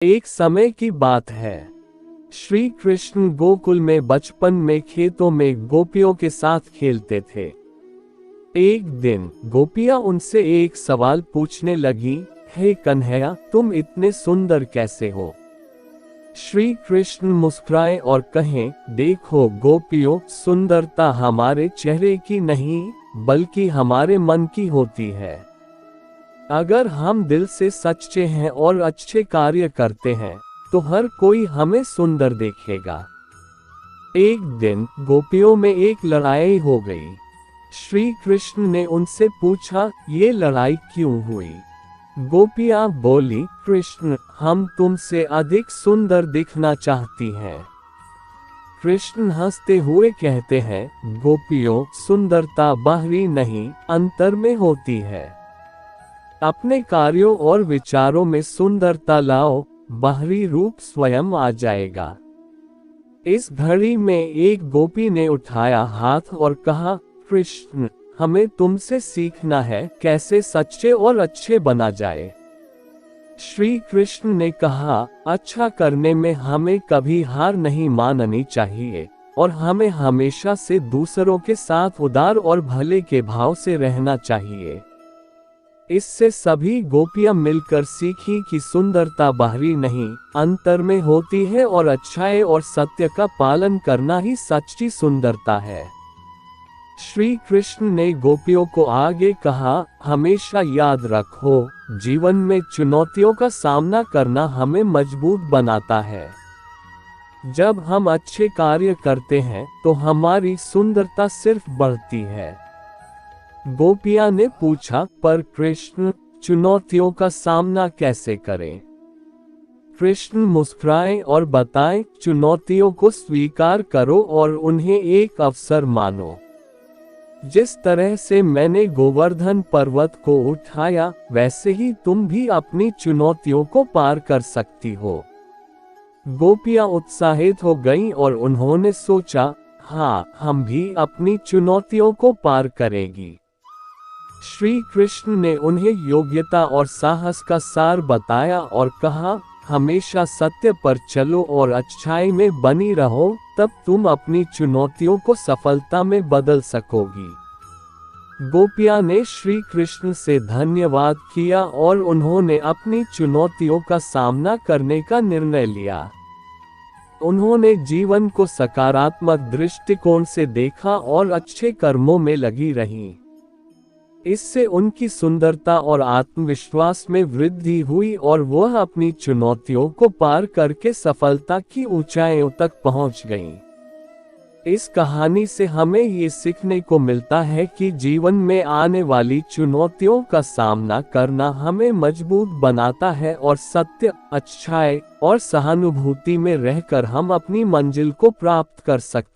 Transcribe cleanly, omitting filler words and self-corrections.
एक समय की बात है। श्री कृष्ण गोकुल में बचपन में खेतों में गोपियों के साथ खेलते थे। एक दिन गोपियां उनसे एक सवाल पूछने लगी, हे कन्हैया, तुम इतने सुंदर कैसे हो? श्री कृष्ण मुस्कुराए और कहें, देखो गोपियों, सुंदरता हमारे चेहरे की नहीं बल्कि हमारे मन की होती है। अगर हम दिल से सच्चे हैं और अच्छे कार्य करते हैं तो हर कोई हमें सुंदर देखेगा। एक दिन गोपियों में एक लड़ाई हो गई। श्री कृष्ण ने उनसे पूछा, ये लड़ाई क्यों हुई? गोपियां बोली, कृष्ण, हम तुमसे अधिक सुंदर दिखना चाहती हैं। कृष्ण हंसते हुए कहते हैं, गोपियों, सुंदरता बाहरी नहीं, अंतर में होती है। अपने कार्यों और विचारों में सुंदरता लाओ, बाहरी रूप स्वयं आ जाएगा। इस घड़ी में एक गोपी ने उठाया हाथ और कहा, कृष्ण, हमें तुमसे सीखना है कैसे सच्चे और अच्छे बना जाए। श्री कृष्ण ने कहा, अच्छा करने में हमें कभी हार नहीं माननी चाहिए और हमें हमेशा से दूसरों के साथ उदार और भले के भाव से रहना चाहिए। इससे सभी गोपियां मिलकर सीखी कि सुंदरता बाहरी नहीं, अंतर में होती है और अच्छाई और सत्य का पालन करना ही सच्ची सुंदरता है। श्री कृष्ण ने गोपियों को आगे कहा, हमेशा याद रखो, जीवन में चुनौतियों का सामना करना हमें मजबूत बनाता है। जब हम अच्छे कार्य करते हैं तो हमारी सुंदरता सिर्फ बढ़ती है। गोपियां ने पूछा, पर कृष्ण, चुनौतियों का सामना कैसे करें? कृष्ण मुस्कुराए और बताएं, चुनौतियों को स्वीकार करो और उन्हें एक अवसर मानो। जिस तरह से मैंने गोवर्धन पर्वत को उठाया, वैसे ही तुम भी अपनी चुनौतियों को पार कर सकती हो। गोपियां उत्साहित हो गईं और उन्होंने सोचा, हाँ, हम भी अपनी चुनौतियों को पार करेंगी। श्री कृष्ण ने उन्हें योग्यता और साहस का सार बताया और कहा, हमेशा सत्य पर चलो और अच्छाई में बनी रहो, तब तुम अपनी चुनौतियों को सफलता में बदल सकोगी। गोपियां ने श्री कृष्ण से धन्यवाद किया और उन्होंने अपनी चुनौतियों का सामना करने का निर्णय लिया। उन्होंने जीवन को सकारात्मक दृष्टिकोण से देखा और अच्छे कर्मों में लगी रहीं। इससे उनकी सुंदरता और आत्मविश्वास में वृद्धि हुई और वह अपनी चुनौतियों को पार करके सफलता की ऊंचाइयों तक पहुंच गईं। इस कहानी से हमें ये सीखने को मिलता है कि जीवन में आने वाली चुनौतियों का सामना करना हमें मजबूत बनाता है और सत्य, अच्छाई और सहानुभूति में रहकर हम अपनी मंजिल को प्राप्त कर सकते हैं।